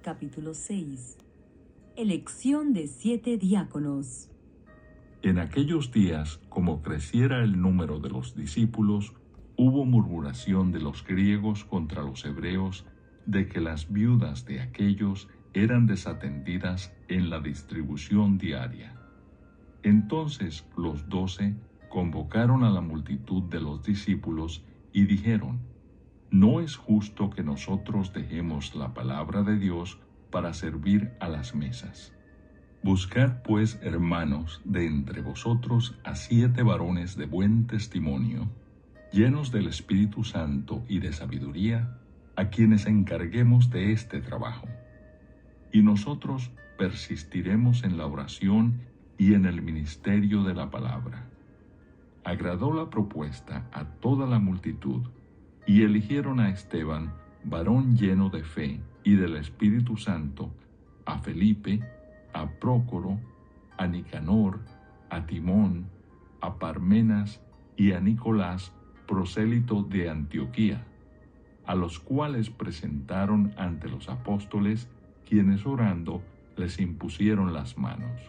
Capítulo 6. Elección de 7 diáconos. En aquellos días, como creciera el número de los discípulos, hubo murmuración de los griegos contra los hebreos de que las viudas de aquellos eran desatendidas en la distribución diaria. Entonces los 12 convocaron a la multitud de los discípulos y dijeron: No es justo que nosotros dejemos la palabra de Dios para servir a las mesas. Buscad pues, hermanos, de entre vosotros a 7 varones de buen testimonio, llenos del Espíritu Santo y de sabiduría, a quienes encarguemos de este trabajo. Y nosotros persistiremos en la oración y en el ministerio de la palabra. Agradó la propuesta a toda la multitud, y eligieron a Esteban, varón lleno de fe y del Espíritu Santo, a Felipe, a Prócoro, a Nicanor, a Timón, a Parmenas y a Nicolás, prosélito de Antioquía, a los cuales presentaron ante los apóstoles, quienes orando les impusieron las manos.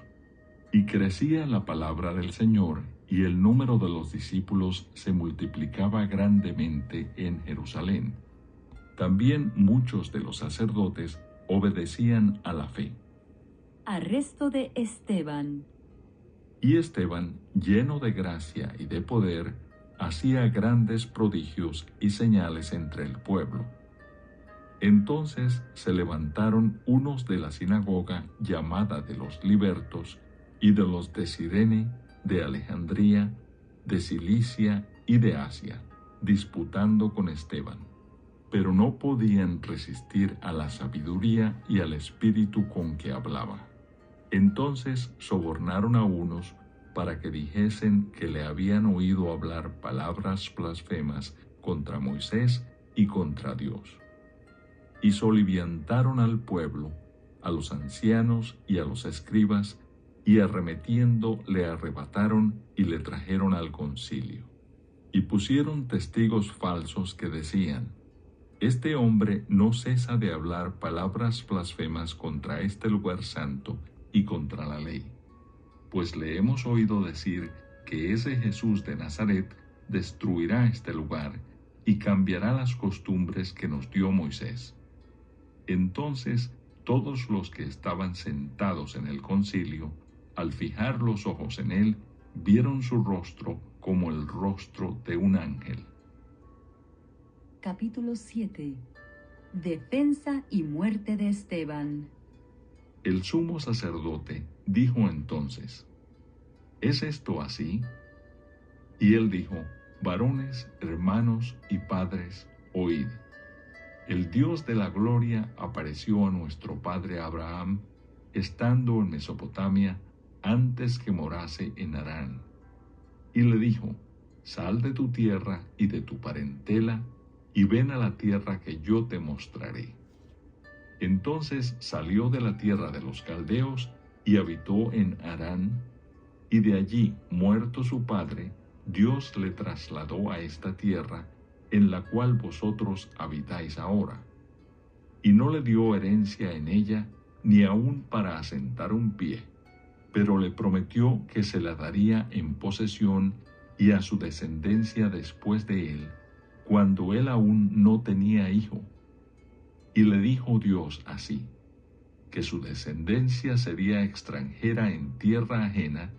Y crecía la palabra del Señor, y el número de los discípulos se multiplicaba grandemente en Jerusalén. También muchos de los sacerdotes obedecían a la fe. Arresto de Esteban. Y Esteban, lleno de gracia y de poder, hacía grandes prodigios y señales entre el pueblo. Entonces se levantaron unos de la sinagoga llamada de los libertos y de los de Cirene, de Alejandría, de Cilicia y de Asia, disputando con Esteban, pero no podían resistir a la sabiduría y al espíritu con que hablaba. Entonces sobornaron a unos para que dijesen que le habían oído hablar palabras blasfemas contra Moisés y contra Dios. Y soliviantaron al pueblo, a los ancianos y a los escribas, y arremetiendo le arrebataron y le trajeron al concilio. Y pusieron testigos falsos que decían: Este hombre no cesa de hablar palabras blasfemas contra este lugar santo y contra la ley. Pues le hemos oído decir que ese Jesús de Nazaret destruirá este lugar y cambiará las costumbres que nos dio Moisés. Entonces todos los que estaban sentados en el concilio, al fijar los ojos en él, vieron su rostro como el rostro de un ángel. Capítulo 7. Defensa y muerte de Esteban. El sumo sacerdote dijo entonces: ¿Es esto así? Y él dijo: Varones, hermanos y padres, oíd. El Dios de la gloria apareció a nuestro padre Abraham, estando en Mesopotamia, antes que morase en Harán. Y le dijo: Sal de tu tierra y de tu parentela, y ven a la tierra que yo te mostraré. Entonces salió de la tierra de los caldeos y habitó en Harán, y de allí, muerto su padre, Dios le trasladó a esta tierra, en la cual vosotros habitáis ahora. Y no le dio herencia en ella, ni aun para asentar un pie, pero le prometió que se la daría en posesión y a su descendencia después de él, cuando él aún no tenía hijo. Y le dijo Dios así: que su descendencia sería extranjera en tierra ajena,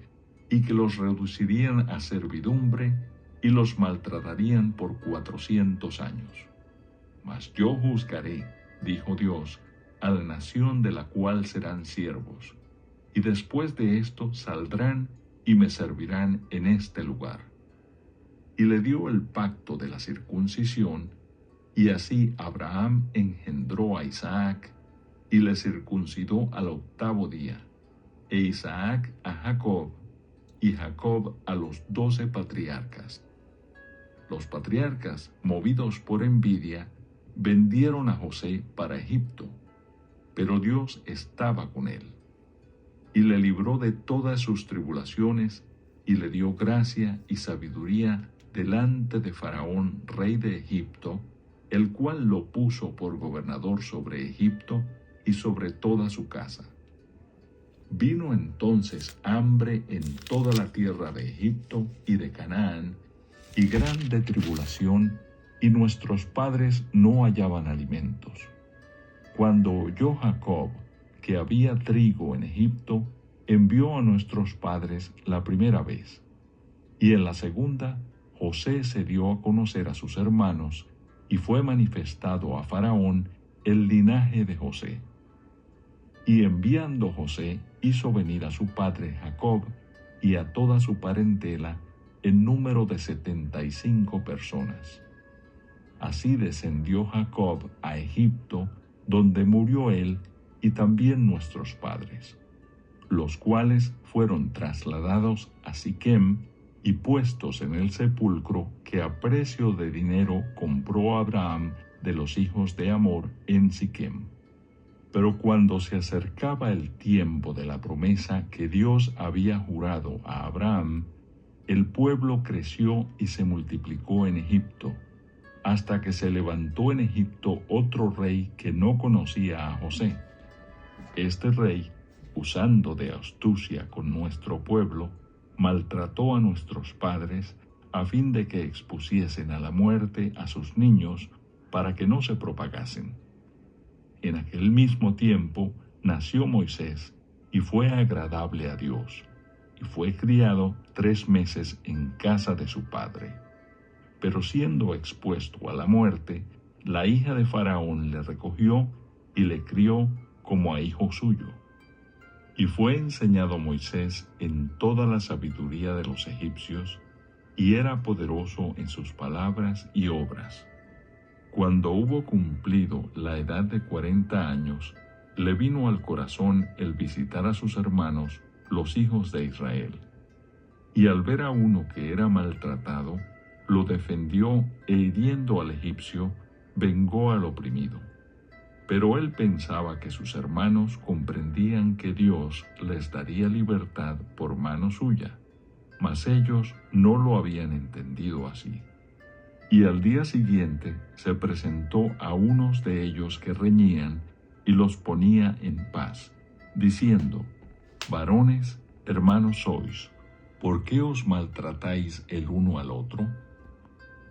y que los reducirían a servidumbre y los maltratarían por 400 años. Mas yo juzgaré, dijo Dios, a la nación de la cual serán siervos, y después de esto saldrán y me servirán en este lugar. Y le dio el pacto de la circuncisión, y así Abraham engendró a Isaac, y le circuncidó al 8º día, e Isaac a Jacob, y Jacob a los 12 patriarcas. Los patriarcas, movidos por envidia, vendieron a José para Egipto, pero Dios estaba con él, y le libró de todas sus tribulaciones, y le dio gracia y sabiduría delante de Faraón, rey de Egipto, el cual lo puso por gobernador sobre Egipto, y sobre toda su casa. Vino entonces hambre en toda la tierra de Egipto y de Canaán, y grande tribulación, y nuestros padres no hallaban alimentos. Cuando oyó Jacob que había trigo en Egipto, envió a nuestros padres la primera vez. Y en la segunda, José se dio a conocer a sus hermanos, y fue manifestado a Faraón el linaje de José. Y enviando José, hizo venir a su padre Jacob y a toda su parentela en número de 75 personas. Así descendió Jacob a Egipto, donde murió él y también nuestros padres, los cuales fueron trasladados a Siquem y puestos en el sepulcro que a precio de dinero compró Abraham de los hijos de Hamor en Siquem. Pero cuando se acercaba el tiempo de la promesa que Dios había jurado a Abraham, el pueblo creció y se multiplicó en Egipto, hasta que se levantó en Egipto otro rey que no conocía a José. Este rey, usando de astucia con nuestro pueblo, maltrató a nuestros padres a fin de que expusiesen a la muerte a sus niños para que no se propagasen. En aquel mismo tiempo nació Moisés y fue agradable a Dios, y fue criado 3 meses en casa de su padre. Pero siendo expuesto a la muerte, la hija de Faraón le recogió y le crió como a hijo suyo. Y fue enseñado Moisés en toda la sabiduría de los egipcios, y era poderoso en sus palabras y obras. Cuando hubo cumplido la edad de 40 años, le vino al corazón el visitar a sus hermanos, los hijos de Israel. Y al ver a uno que era maltratado, lo defendió e hiriendo al egipcio, vengó al oprimido. Pero él pensaba que sus hermanos comprendían que Dios les daría libertad por mano suya, mas ellos no lo habían entendido así. Y al día siguiente se presentó a unos de ellos que reñían y los ponía en paz, diciendo: varones, hermanos sois, ¿por qué os maltratáis el uno al otro?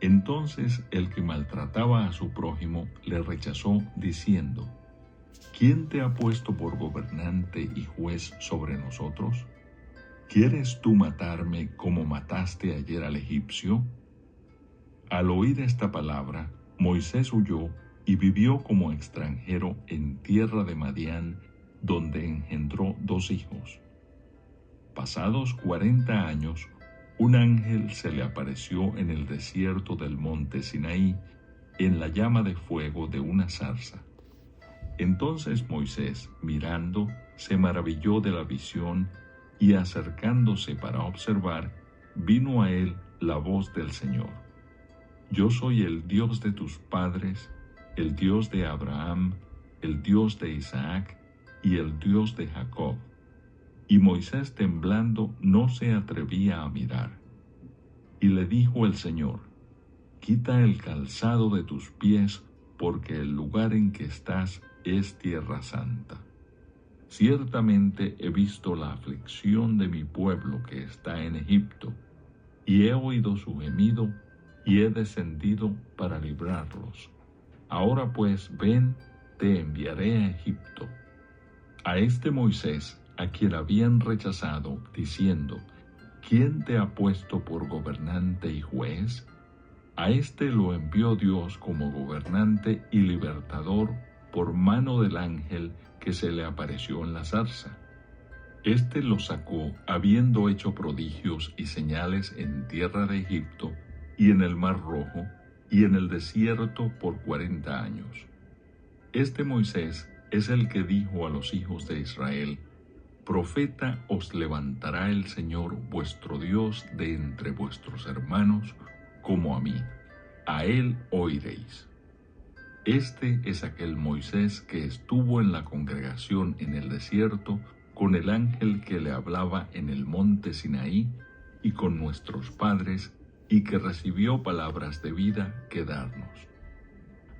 Entonces el que maltrataba a su prójimo le rechazó, diciendo: ¿quién te ha puesto por gobernante y juez sobre nosotros? ¿Quieres tú matarme como mataste ayer al egipcio? Al oír esta palabra, Moisés huyó y vivió como extranjero en tierra de Madián, donde engendró 2 hijos. Pasados 40 años, un ángel se le apareció en el desierto del monte Sinaí, en la llama de fuego de una zarza. Entonces Moisés, mirando, se maravilló de la visión, y acercándose para observar, vino a él la voz del Señor: yo soy el Dios de tus padres, el Dios de Abraham, el Dios de Isaac y el Dios de Jacob. Y Moisés, temblando, no se atrevía a mirar. Y le dijo el Señor: quita el calzado de tus pies, porque el lugar en que estás es tierra santa. Ciertamente he visto la aflicción de mi pueblo que está en Egipto, y he oído su gemido, y he descendido para librarlos. Ahora pues, ven, te enviaré a Egipto. A este Moisés, a quien habían rechazado, diciendo: ¿quién te ha puesto por gobernante y juez? A este lo envió Dios como gobernante y libertador por mano del ángel que se le apareció en la zarza. Este lo sacó habiendo hecho prodigios y señales en tierra de Egipto y en el Mar Rojo y en el desierto por 40 años. Este Moisés es el que dijo a los hijos de Israel: profeta os levantará el Señor vuestro Dios de entre vuestros hermanos, como a mí, a él oiréis. Este es aquel Moisés que estuvo en la congregación en el desierto con el ángel que le hablaba en el monte Sinaí y con nuestros padres, y que recibió palabras de vida que darnos,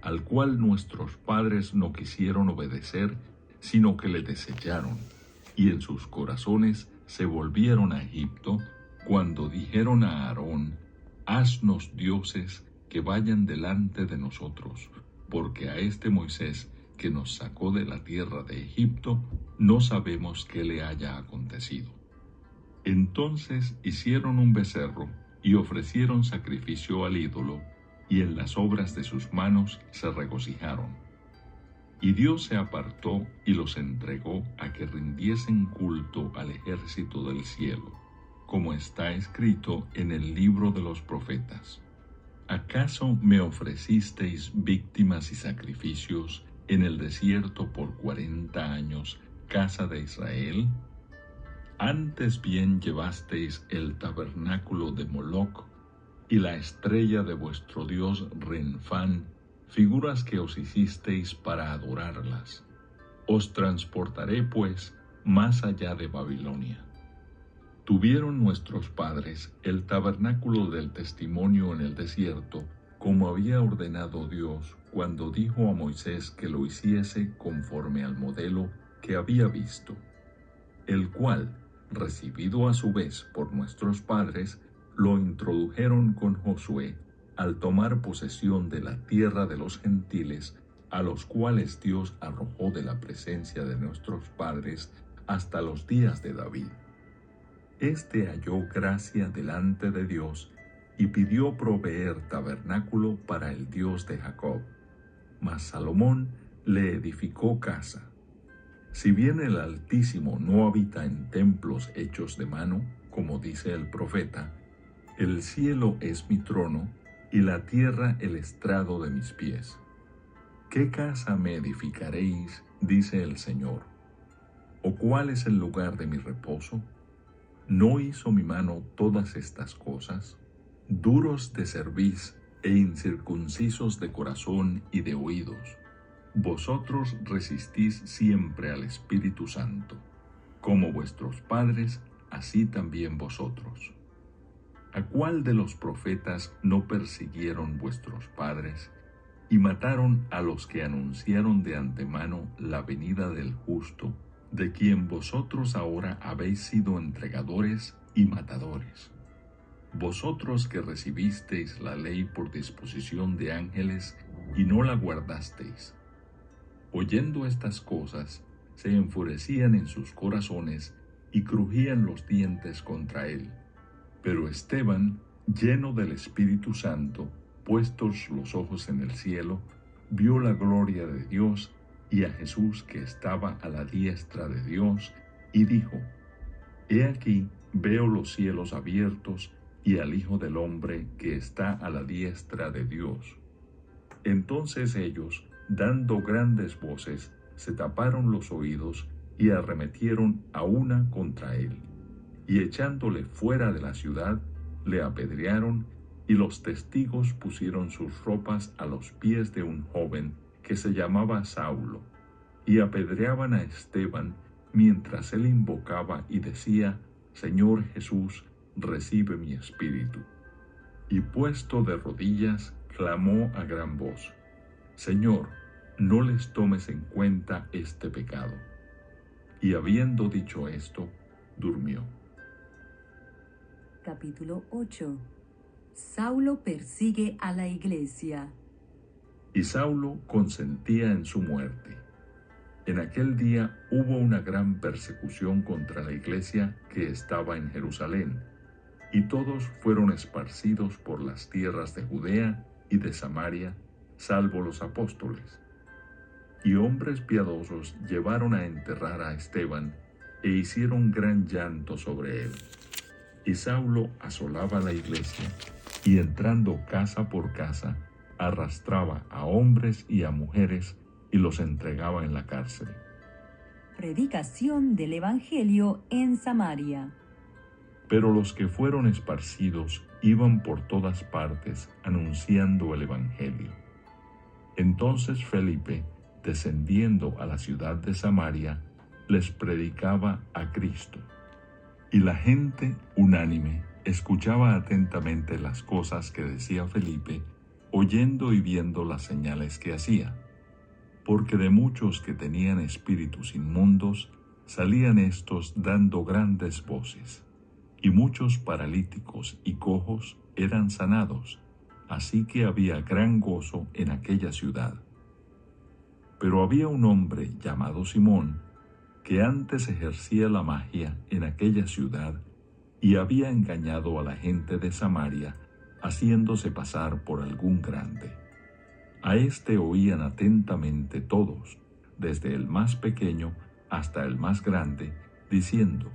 al cual nuestros padres no quisieron obedecer, sino que le desecharon, y en sus corazones se volvieron a Egipto, cuando dijeron a Aarón: haznos dioses que vayan delante de nosotros, porque a este Moisés que nos sacó de la tierra de Egipto, no sabemos qué le haya acontecido. Entonces hicieron un becerro y ofrecieron sacrificio al ídolo, y en las obras de sus manos se regocijaron. Y Dios se apartó y los entregó a que rindiesen culto al ejército del cielo, como está escrito en el libro de los profetas. ¿Acaso me ofrecisteis víctimas y sacrificios en el desierto por 40 años, casa de Israel? Antes bien llevasteis el tabernáculo de Moloc y la estrella de vuestro dios Renfán, figuras que os hicisteis para adorarlas. Os transportaré, pues, más allá de Babilonia. Tuvieron nuestros padres el tabernáculo del testimonio en el desierto, como había ordenado Dios, cuando dijo a Moisés que lo hiciese conforme al modelo que había visto, el cual, recibido a su vez por nuestros padres, lo introdujeron con Josué al tomar posesión de la tierra de los gentiles, a los cuales Dios arrojó de la presencia de nuestros padres hasta los días de David. Este halló gracia delante de Dios y pidió proveer tabernáculo para el Dios de Jacob. Mas Salomón le edificó casa. Si bien el Altísimo no habita en templos hechos de mano, como dice el profeta, el cielo es mi trono y la tierra el estrado de mis pies. ¿Qué casa me edificaréis? Dice el Señor. ¿O cuál es el lugar de mi reposo? ¿No hizo mi mano todas estas cosas? Duros de cerviz e incircuncisos de corazón y de oídos, vosotros resistís siempre al Espíritu Santo, como vuestros padres, así también vosotros. ¿A cuál de los profetas no persiguieron vuestros padres y mataron a los que anunciaron de antemano la venida del justo, de quien vosotros ahora habéis sido entregadores y matadores? Vosotros que recibisteis la ley por disposición de ángeles y no la guardasteis. Oyendo estas cosas, se enfurecían en sus corazones y crujían los dientes contra él. Pero Esteban, lleno del Espíritu Santo, puestos los ojos en el cielo, vio la gloria de Dios y a Jesús que estaba a la diestra de Dios, y dijo: He aquí, veo los cielos abiertos y al Hijo del Hombre que está a la diestra de Dios. Entonces ellos, dando grandes voces, se taparon los oídos y arremetieron a una contra él, y echándole fuera de la ciudad, le apedrearon, y los testigos pusieron sus ropas a los pies de un joven que se llamaba Saulo, y apedreaban a Esteban mientras él invocaba y decía: Señor Jesús, recibe mi espíritu. Y puesto de rodillas, clamó a gran voz: Señor, no les tomes en cuenta este pecado. Y habiendo dicho esto, durmió. Capítulo 8. Saulo persigue a la iglesia. Y Saulo consentía en su muerte. En aquel día hubo una gran persecución contra la iglesia que estaba en Jerusalén, y todos fueron esparcidos por las tierras de Judea y de Samaria, salvo los apóstoles. Y hombres piadosos llevaron a enterrar a Esteban, e hicieron gran llanto sobre él. Y Saulo asolaba la iglesia, y entrando casa por casa, arrastraba a hombres y a mujeres, y los entregaba en la cárcel. Predicación del Evangelio en Samaria. Pero los que fueron esparcidos iban por todas partes anunciando el Evangelio. Entonces Felipe, descendiendo a la ciudad de Samaria, les predicaba a Cristo. Y la gente, unánime, escuchaba atentamente las cosas que decía Felipe, oyendo y viendo las señales que hacía. porque de muchos que tenían espíritus inmundos salían éstos dando grandes voces, y muchos paralíticos y cojos eran sanados, así que había gran gozo en aquella ciudad. Pero había un hombre llamado Simón, que antes ejercía la magia en aquella ciudad, y había engañado a la gente de Samaria, haciéndose pasar por algún grande. A éste oían atentamente todos, desde el más pequeño hasta el más grande, diciendo: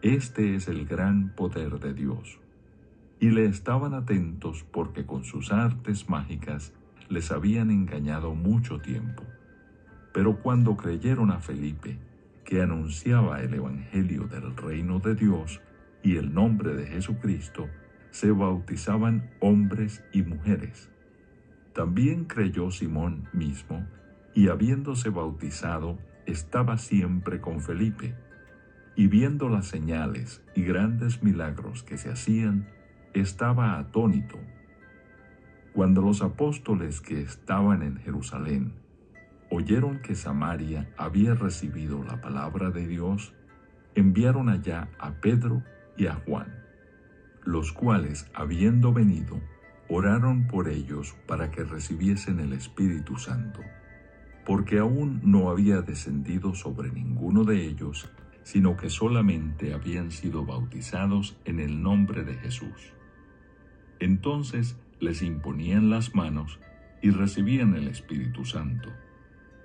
Este es el gran poder de Dios. Y le estaban atentos porque con sus artes mágicas les habían engañado mucho tiempo. Pero cuando creyeron a Felipe, que anunciaba el evangelio del reino de Dios y el nombre de Jesucristo, se bautizaban hombres y mujeres. También creyó Simón mismo, y habiéndose bautizado, estaba siempre con Felipe. Y viendo las señales y grandes milagros que se hacían, estaba atónito. Cuando los apóstoles que estaban en Jerusalén oyeron que Samaria había recibido la palabra de Dios, enviaron allá a Pedro y a Juan, los cuales, habiendo venido, oraron por ellos para que recibiesen el Espíritu Santo, porque aún no había descendido sobre ninguno de ellos, sino que solamente habían sido bautizados en el nombre de Jesús. Entonces les imponían las manos y recibían el Espíritu Santo.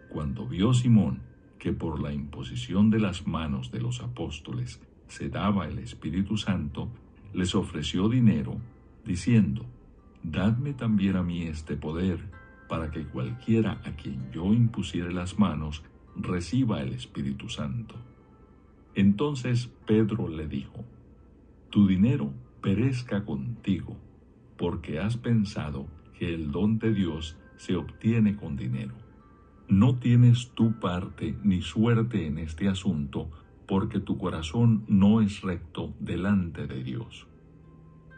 Cuando vio Simón que por la imposición de las manos de los apóstoles se daba el Espíritu Santo, les ofreció dinero, diciendo: Dadme también a mí este poder, para que cualquiera a quien yo impusiere las manos reciba el Espíritu Santo. Entonces Pedro le dijo: Tu dinero perezca contigo, porque has pensado que el don de Dios se obtiene con dinero. No tienes tu parte ni suerte en este asunto, porque tu corazón no es recto delante de Dios.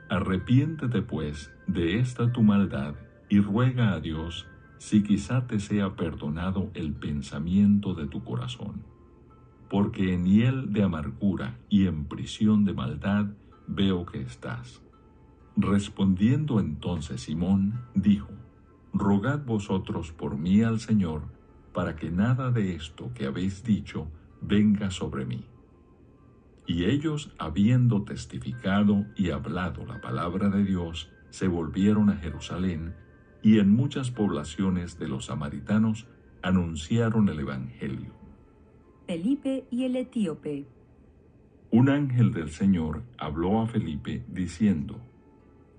Arrepiéntete pues de esta tu maldad y ruega a Dios si quizá te sea perdonado el pensamiento de tu corazón, porque en hiel de amargura y en prisión de maldad veo que estás. Respondiendo entonces Simón, dijo: Rogad vosotros por mí al Señor, para que nada de esto que habéis dicho venga sobre mí. Y ellos, habiendo testificado y hablado la palabra de Dios, se volvieron a Jerusalén, y en muchas poblaciones de los samaritanos anunciaron el evangelio. Felipe y el etíope. Un ángel del Señor habló a Felipe diciendo: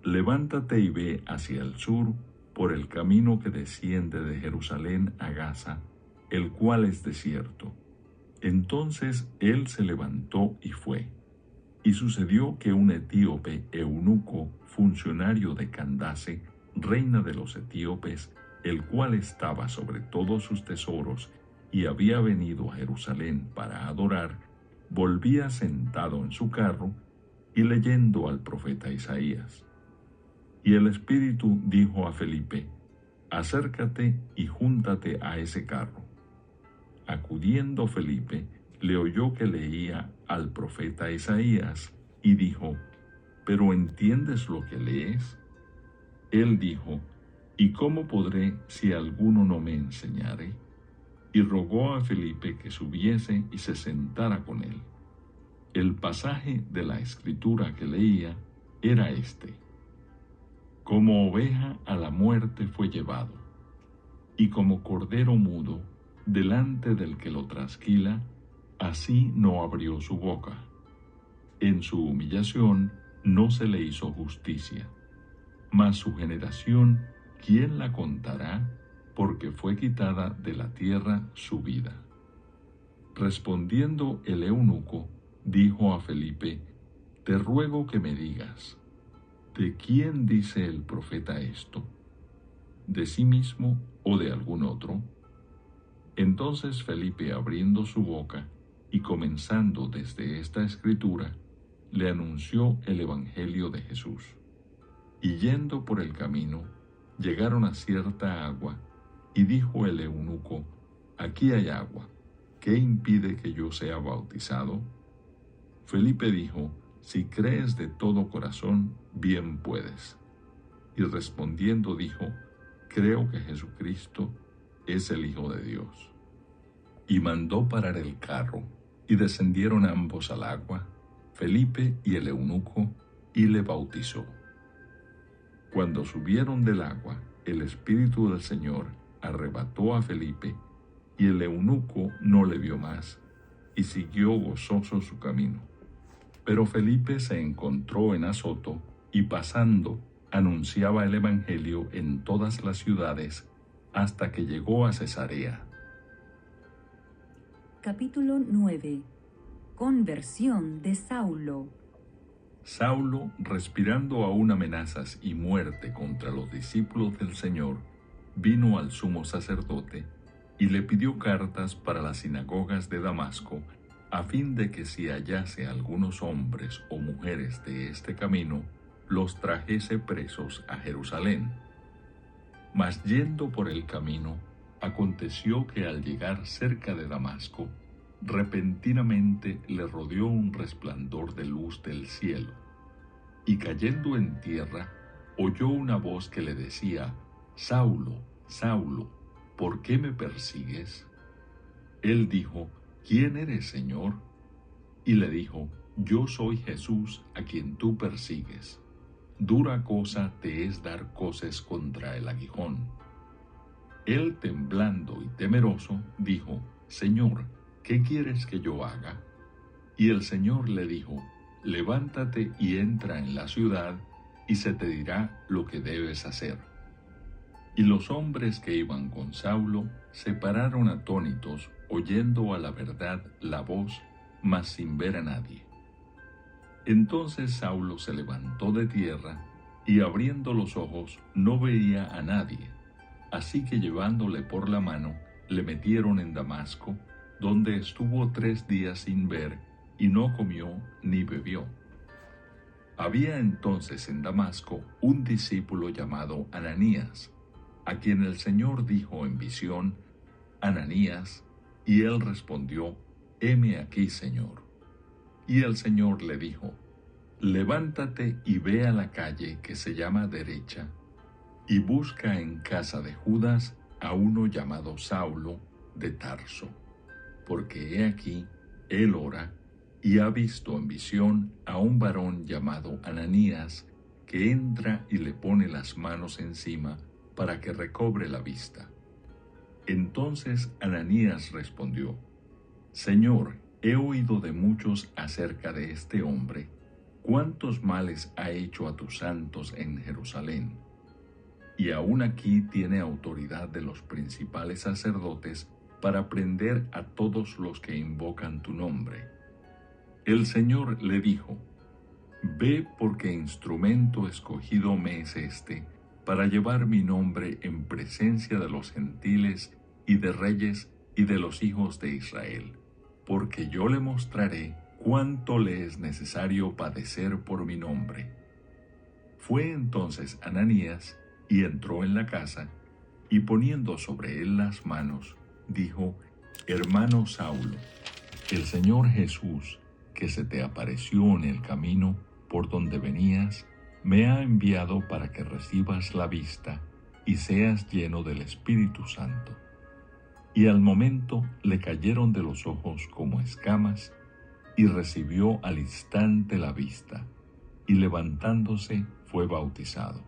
Levántate y ve hacia el sur por el camino que desciende de Jerusalén a Gaza, el cual es desierto. Entonces él se levantó y fue. Y sucedió que un etíope eunuco, funcionario de Candace, reina de los etíopes, el cual estaba sobre todos sus tesoros y había venido a Jerusalén para adorar, volvía sentado en su carro y leyendo al profeta Isaías. Y el Espíritu dijo a Felipe: Acércate y júntate a ese carro. Acudiendo Felipe, le oyó que leía al profeta Isaías y dijo: ¿Pero entiendes lo que lees? Él dijo: ¿Y cómo podré si alguno no me enseñare? Y rogó a Felipe que subiese y se sentara con él. El pasaje de la escritura que leía era este: Como oveja a la muerte fue llevado, y como cordero mudo delante del que lo trasquila, así no abrió su boca. En su humillación no se le hizo justicia. Mas su generación, ¿quién la contará? Porque fue quitada de la tierra su vida. Respondiendo el eunuco, dijo a Felipe: Te ruego que me digas, ¿de quién dice el profeta esto? ¿De sí mismo o de algún otro? Entonces Felipe, abriendo su boca y comenzando desde esta escritura, le anunció el evangelio de Jesús. Y yendo por el camino, llegaron a cierta agua, y dijo el eunuco: aquí hay agua, ¿qué impide que yo sea bautizado? Felipe dijo, si crees de todo corazón, bien puedes. Y respondiendo dijo, creo que Jesucristo es el Hijo de Dios. Y mandó parar el carro, y descendieron ambos al agua, Felipe y el eunuco, y le bautizó. Cuando subieron del agua, el Espíritu del Señor arrebató a Felipe, y el eunuco no le vio más, y siguió gozoso su camino. Pero Felipe se encontró en Azoto, y pasando, anunciaba el Evangelio en todas las ciudades, hasta que llegó a Cesarea. Capítulo 9. Conversión de Saulo. Saulo, respirando aún amenazas y muerte contra los discípulos del Señor, vino al sumo sacerdote y le pidió cartas para las sinagogas de Damasco, a fin de que si hallase algunos hombres o mujeres de este camino, los trajese presos a Jerusalén. Mas yendo por el camino, aconteció que al llegar cerca de Damasco, repentinamente le rodeó un resplandor de luz del cielo, y cayendo en tierra, oyó una voz que le decía, Saulo, Saulo, ¿por qué me persigues? Él dijo, ¿quién eres, Señor? Y le dijo, yo soy Jesús a quien tú persigues. Dura cosa te es dar coces contra el aguijón. Él, temblando y temeroso, dijo, Señor, ¿qué quieres que yo haga? Y el Señor le dijo, levántate y entra en la ciudad, y se te dirá lo que debes hacer. Y los hombres que iban con Saulo se pararon atónitos, oyendo a la verdad la voz, mas sin ver a nadie. Entonces Saulo se levantó de tierra, y abriendo los ojos no veía a nadie. Así que llevándole por la mano, le metieron en Damasco, donde estuvo 3 días sin ver, y no comió ni bebió. Había entonces en Damasco un discípulo llamado Ananías, a quien el Señor dijo en visión, Ananías, y él respondió, heme aquí, Señor. Y el Señor le dijo, levántate y ve a la calle que se llama Derecha, y busca en casa de Judas a uno llamado Saulo de Tarso, porque he aquí, él ora, y ha visto en visión a un varón llamado Ananías, que entra y le pone las manos encima para que recobre la vista. Entonces Ananías respondió, Señor, he oído de muchos acerca de este hombre, cuántos males ha hecho a tus santos en Jerusalén. Y aún aquí tiene autoridad de los principales sacerdotes para prender a todos los que invocan tu nombre. El Señor le dijo, ve porque instrumento escogido me es este, para llevar mi nombre en presencia de los gentiles y de reyes y de los hijos de Israel, porque yo le mostraré cuánto le es necesario padecer por mi nombre. Fue entonces Ananías y entró en la casa, y poniendo sobre él las manos, dijo, hermano Saulo, el Señor Jesús, que se te apareció en el camino por donde venías, me ha enviado para que recibas la vista y seas lleno del Espíritu Santo. Y al momento le cayeron de los ojos como escamas, y recibió al instante la vista, y levantándose fue bautizado.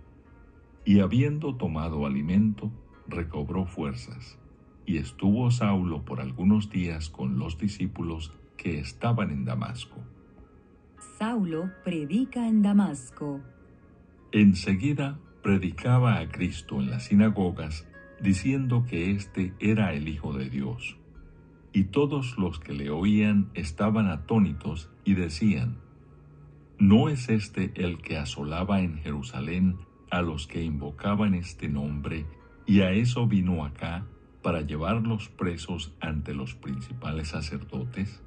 Y habiendo tomado alimento, recobró fuerzas, y estuvo Saulo por algunos días con los discípulos que estaban en Damasco. Saulo predica en Damasco. Enseguida predicaba a Cristo en las sinagogas, diciendo que éste era el Hijo de Dios. Y todos los que le oían estaban atónitos y decían, ¿no es este el que asolaba en Jerusalén a los que invocaban este nombre, y a eso vino acá para llevarlos presos ante los principales sacerdotes?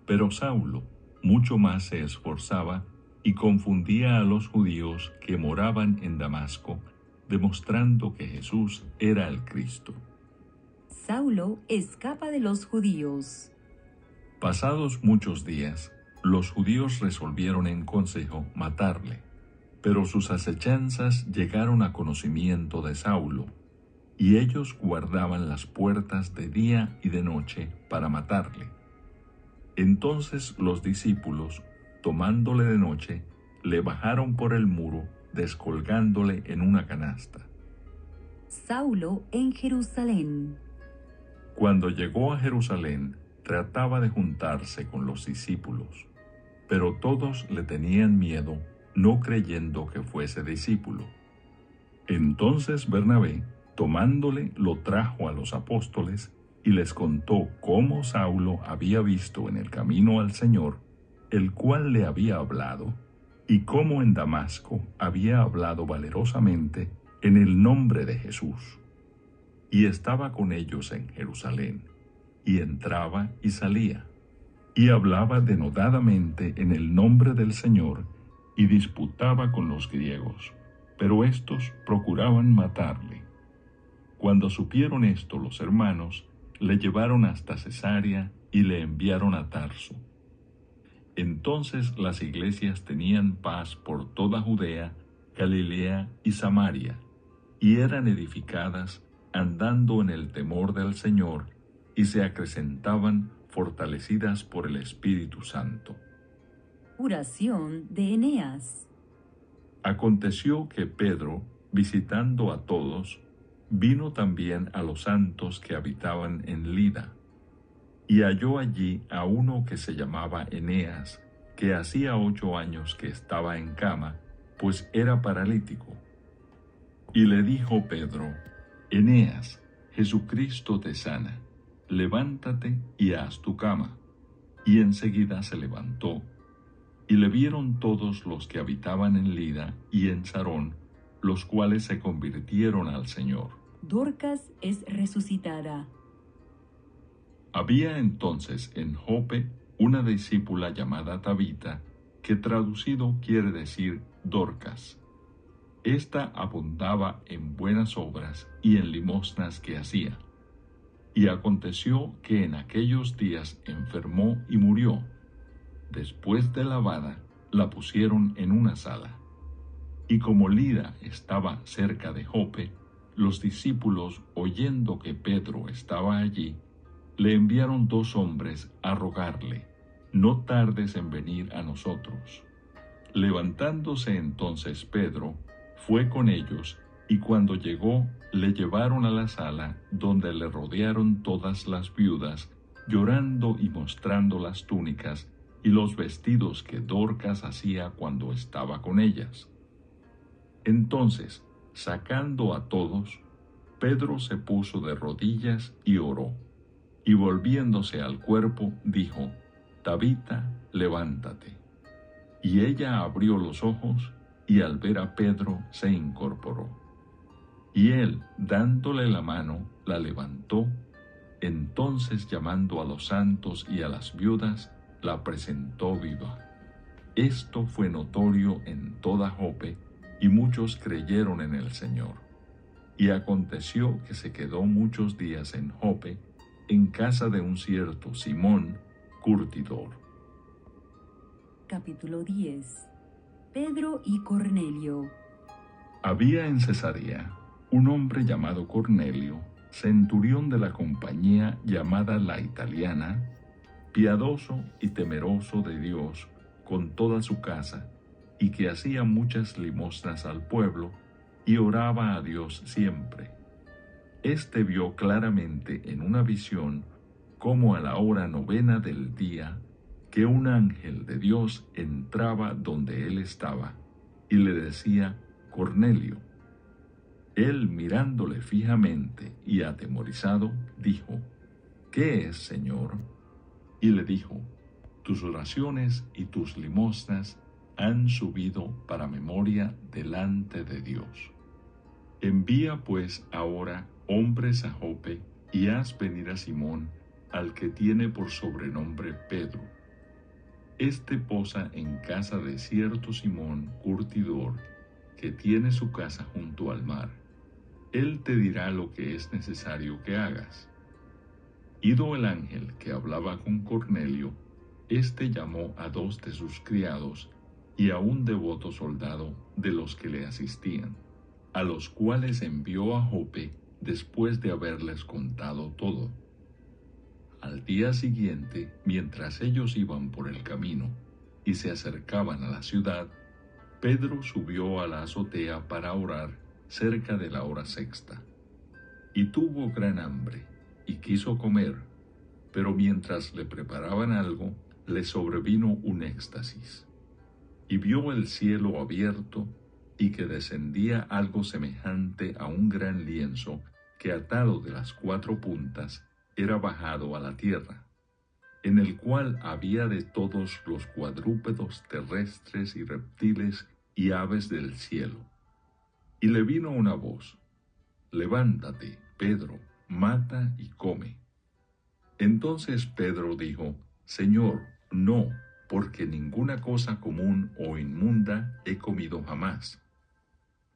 Pero Saulo mucho más se esforzaba y confundía a los judíos que moraban en Damasco, demostrando que Jesús era el Cristo. Saulo escapa de los judíos. Pasados muchos días, los judíos resolvieron en consejo matarle, pero sus acechanzas llegaron a conocimiento de Saulo, y ellos guardaban las puertas de día y de noche para matarle. Entonces los discípulos, tomándole de noche, le bajaron por el muro, descolgándole en una canasta. Saulo en Jerusalén. Cuando llegó a Jerusalén, trataba de juntarse con los discípulos, pero todos le tenían miedo, no creyendo que fuese discípulo. Entonces Bernabé, tomándole, lo trajo a los apóstoles y les contó cómo Saulo había visto en el camino al Señor, el cual le había hablado, y cómo en Damasco había hablado valerosamente en el nombre de Jesús. Y estaba con ellos en Jerusalén, y entraba y salía, y hablaba denodadamente en el nombre del Señor, y disputaba con los griegos, pero éstos procuraban matarle. Cuando supieron esto los hermanos, le llevaron hasta Cesarea y le enviaron a Tarso. Entonces las iglesias tenían paz por toda Judea, Galilea y Samaria, y eran edificadas andando en el temor del Señor, y se acrecentaban fortalecidas por el Espíritu Santo. Oración de Eneas. Aconteció que Pedro, visitando a todos, vino también a los santos que habitaban en Lida, y halló allí a uno que se llamaba Eneas, que hacía 8 años que estaba en cama, pues era paralítico. Y le dijo Pedro: Eneas, Jesucristo te sana, levántate y haz tu cama. Y enseguida se levantó. Y le vieron todos los que habitaban en Lida y en Sarón, los cuales se convirtieron al Señor. Dorcas es resucitada. Había entonces en Jope una discípula llamada Tabita, que traducido quiere decir Dorcas. Esta abundaba en buenas obras y en limosnas que hacía. Y aconteció que en aquellos días enfermó y murió. Después de lavada, la pusieron en una sala. Y como Lida estaba cerca de Jope, los discípulos, oyendo que Pedro estaba allí, le enviaron 2 hombres a rogarle: no tardes en venir a nosotros. Levantándose entonces Pedro, fue con ellos, y cuando llegó, le llevaron a la sala, donde le rodearon todas las viudas, llorando y mostrando las túnicas y los vestidos que Dorcas hacía cuando estaba con ellas. Entonces, sacando a todos, Pedro se puso de rodillas y oró, y volviéndose al cuerpo, dijo: Tabita, levántate. Y ella abrió los ojos, y al ver a Pedro se incorporó. Y él, dándole la mano, la levantó. Entonces, llamando a los santos y a las viudas, la presentó viva. Esto fue notorio en toda Jope, y muchos creyeron en el Señor. Y aconteció que se quedó muchos días en Jope, en casa de un cierto Simón, curtidor. Capítulo 10. Pedro y Cornelio. Había en Cesarea un hombre llamado Cornelio, centurión de la compañía llamada la Italiana, piadoso y temeroso de Dios con toda su casa, y que hacía muchas limosnas al pueblo, y oraba a Dios siempre. Este vio claramente en una visión, como a la hora 9 del día, que un ángel de Dios entraba donde él estaba, y le decía: Cornelio. Él, mirándole fijamente y atemorizado, dijo: ¿Qué es, Señor? Y le dijo: tus oraciones y tus limosnas han subido para memoria delante de Dios. Envía pues ahora hombres a Jope, y haz venir a Simón, al que tiene por sobrenombre Pedro. Este posa en casa de cierto Simón, curtidor, que tiene su casa junto al mar. Él te dirá lo que es necesario que hagas. Ido el ángel que hablaba con Cornelio, éste llamó a 2 de sus criados y a un devoto soldado de los que le asistían, a los cuales envió a Jope después de haberles contado todo. Al día siguiente, mientras ellos iban por el camino y se acercaban a la ciudad, Pedro subió a la azotea para orar cerca de la hora sexta. Y tuvo gran hambre, y quiso comer, pero mientras le preparaban algo, le sobrevino un éxtasis. Y vio el cielo abierto, y que descendía algo semejante a un gran lienzo que atado de las 4 puntas era bajado a la tierra, en el cual había de todos los cuadrúpedos terrestres y reptiles y aves del cielo. Y le vino una voz: «Levántate, Pedro, mata y come». Entonces Pedro dijo: «Señor, no, porque ninguna cosa común o inmunda he comido jamás».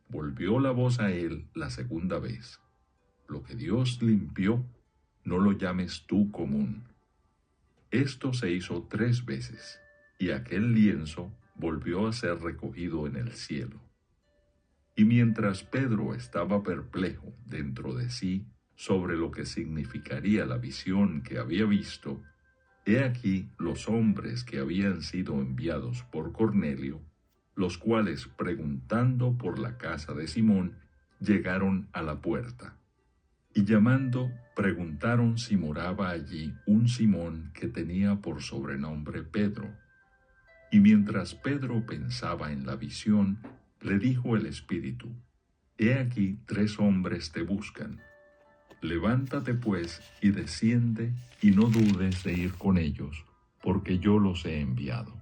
Volvió la voz a él la segunda vez: «Lo que Dios limpió, no lo llames tú común». Esto se hizo 3 veces, y aquel lienzo volvió a ser recogido en el cielo. Y mientras Pedro estaba perplejo dentro de sí sobre lo que significaría la visión que había visto, he aquí los hombres que habían sido enviados por Cornelio, los cuales, preguntando por la casa de Simón, llegaron a la puerta. Y llamando, preguntaron si moraba allí un Simón que tenía por sobrenombre Pedro. Y mientras Pedro pensaba en la visión, le dijo el Espíritu: «He aquí 3 hombres te buscan. Levántate pues y desciende, y no dudes de ir con ellos, porque yo los he enviado».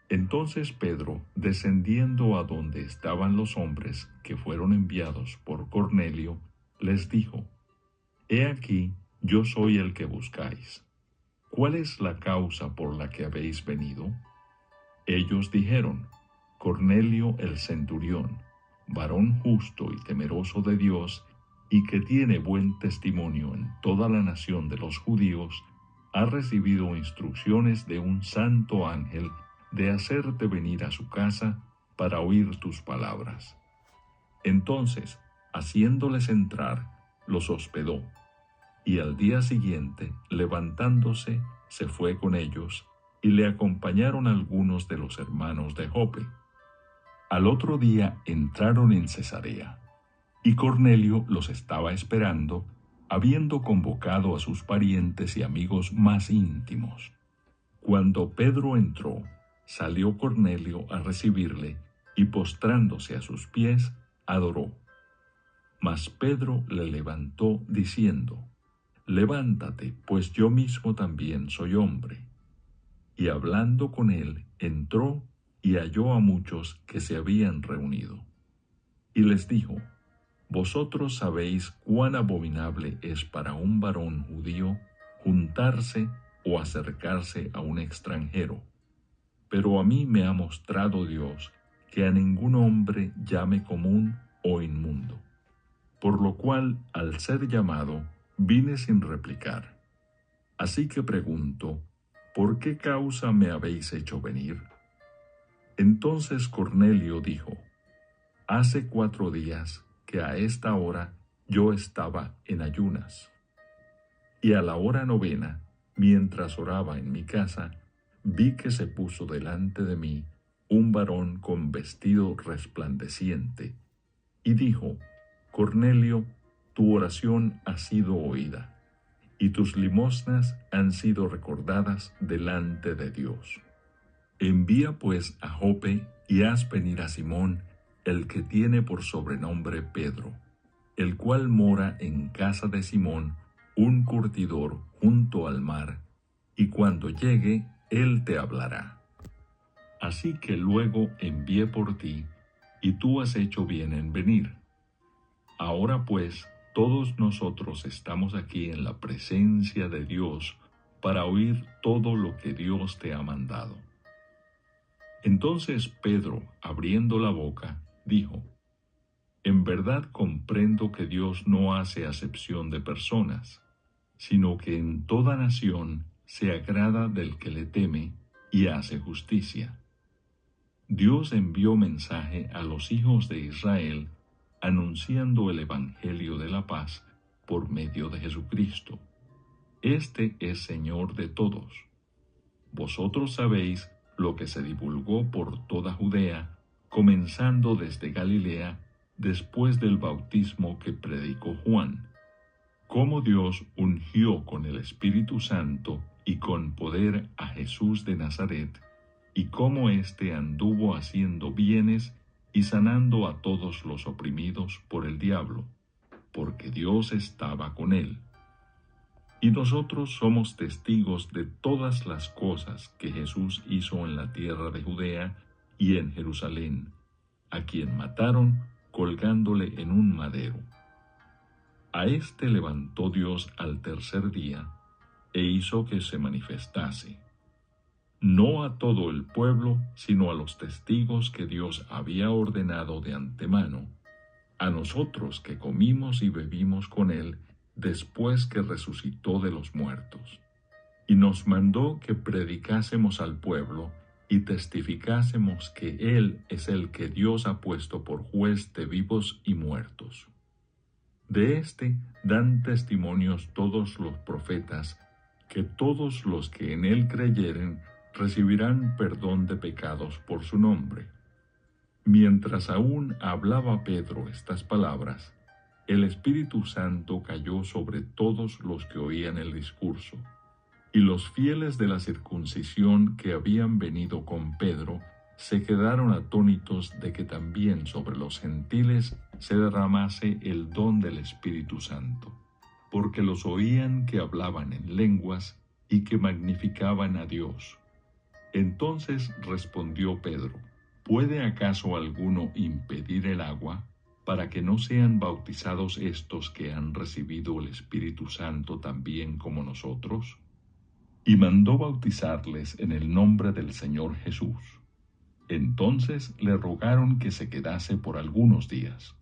Entonces Pedro, descendiendo a donde estaban los hombres que fueron enviados por Cornelio, les dijo: «He aquí, yo soy el que buscáis. ¿Cuál es la causa por la que habéis venido?» Ellos dijeron: «Cornelio el centurión, varón justo y temeroso de Dios, y que tiene buen testimonio en toda la nación de los judíos, ha recibido instrucciones de un santo ángel de hacerte venir a su casa para oír tus palabras». Entonces, haciéndoles entrar, los hospedó, y al día siguiente, levantándose, se fue con ellos, y le acompañaron algunos de los hermanos de Jope. Al otro día entraron en Cesarea, y Cornelio los estaba esperando, habiendo convocado a sus parientes y amigos más íntimos. Cuando Pedro entró, salió Cornelio a recibirle, y postrándose a sus pies, adoró. Mas Pedro le levantó diciendo: «Levántate, pues yo mismo también soy hombre». Y hablando con él, entró y halló a muchos que se habían reunido. Y les dijo: «Vosotros sabéis cuán abominable es para un varón judío juntarse o acercarse a un extranjero. Pero a mí me ha mostrado Dios que a ningún hombre llame común o inmundo. Por lo cual, al ser llamado, vine sin replicar. Así que pregunto: ¿por qué causa me habéis hecho venir?». Entonces Cornelio dijo: «Hace 4 días que a esta hora yo estaba en ayunas. Y a la hora 9, mientras oraba en mi casa, vi que se puso delante de mí un varón con vestido resplandeciente, y dijo: Cornelio, tu oración ha sido oída, y tus limosnas han sido recordadas delante de Dios. Envía pues a Jope y haz venir a Simón, el que tiene por sobrenombre Pedro, el cual mora en casa de Simón, un curtidor junto al mar, y cuando llegue, él te hablará». Así que luego envié por ti, y tú has hecho bien en venir. Ahora pues, todos nosotros estamos aquí en la presencia de Dios para oír todo lo que Dios te ha mandado. Entonces Pedro, abriendo la boca, dijo: «En verdad comprendo que Dios no hace acepción de personas, sino que en toda nación se agrada del que le teme y hace justicia. Dios envió mensaje a los hijos de Israel, anunciando el Evangelio de la paz por medio de Jesucristo. Este es Señor de todos. Vosotros sabéis lo que se divulgó por toda Judea, comenzando desde Galilea, después del bautismo que predicó Juan, cómo Dios ungió con el Espíritu Santo y con poder a Jesús de Nazaret, y cómo éste anduvo haciendo bienes y sanando a todos los oprimidos por el diablo, porque Dios estaba con él. Y nosotros somos testigos de todas las cosas que Jesús hizo en la tierra de Judea y en Jerusalén, a quien mataron colgándole en un madero. A éste levantó Dios al tercer día, e hizo que se manifestase, no a todo el pueblo, sino a los testigos que Dios había ordenado de antemano, a nosotros que comimos y bebimos con él después que resucitó de los muertos. Y nos mandó que predicásemos al pueblo y testificásemos que él es el que Dios ha puesto por juez de vivos y muertos. De éste dan testimonios todos los profetas, que todos los que en él creyeren recibirán perdón de pecados por su nombre. Mientras aún hablaba Pedro estas palabras, el Espíritu Santo cayó sobre todos los que oían el discurso, y los fieles de la circuncisión que habían venido con Pedro se quedaron atónitos de que también sobre los gentiles se derramase el don del Espíritu Santo, porque los oían que hablaban en lenguas y que magnificaban a Dios. Entonces respondió Pedro: ¿Puede acaso alguno impedir el agua para que no sean bautizados estos que han recibido el Espíritu Santo también como nosotros? Y mandó bautizarles en el nombre del Señor Jesús. Entonces le rogaron que se quedase por algunos días.